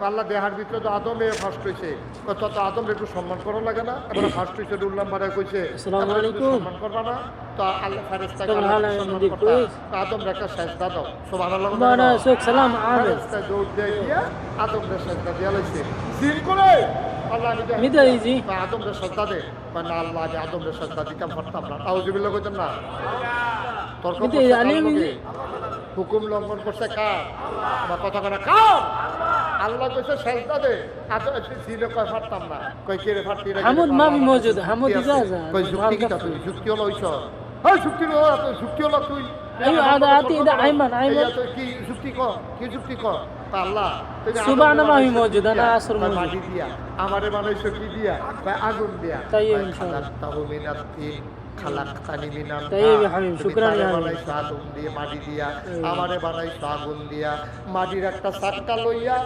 আল্লাহ দেহার ভিতরে তো আদমে ফার্স্ট হয়েছে, তত আদম একটু সম্মান করা লাগে না? এবার ফার্স্ট হয়েছে রুল নাম্বারে কইছে সম্মান করবা না, তো আল্লাহ ফেরেশতা সম্মান করতা, আদম একটা সেজদা দাও, সুবহানাল্লাহ। ফেরেশতা দৌড় দিয়ে গিয়া আদম রে সেজদা দিয়া লাইছে, জিন করে আল্লাহ আমি আদম রে সেজদা দে, মানে আল্লাহ আমি আদম রে সেজদা দিতাম পারতাম না, আউযুবিল্লাহ কইতাম না। তর্ক হুকুম লঙ্ঘন করছে কার? আমার কথা কয় কার? আল্লাহ কইছে সেজদা দে, আদম জিনে কয় পারতাম না, কই কে রে পারতি রে? হামুদ মামি মওজুদ, হামুদ ইজাজা, কই যুক্তি কি তুই যুক্তি হলো হইছ? এই যুক্তি হলো, যুক্তি হলো তুই আতি দা আইমান কি যুক্তি কর, কি যুক্তি কর? আল্লাহ সুবহানাল্লাহ মওজুদ না আসর মাটি দিয়া আমারে বানাইছো কি দিয়া? কয় আগুন দিয়া। তাই ইনশাআল্লাহ তাহমিনাতিন খালাকতানি মিনান নার, শুকরান বানাইছো আগুন দিয়ে, মাটি দিয়া, আমারে বানাইছো আগুন দিয়া, মাটির একটা চাক্কা লইয়া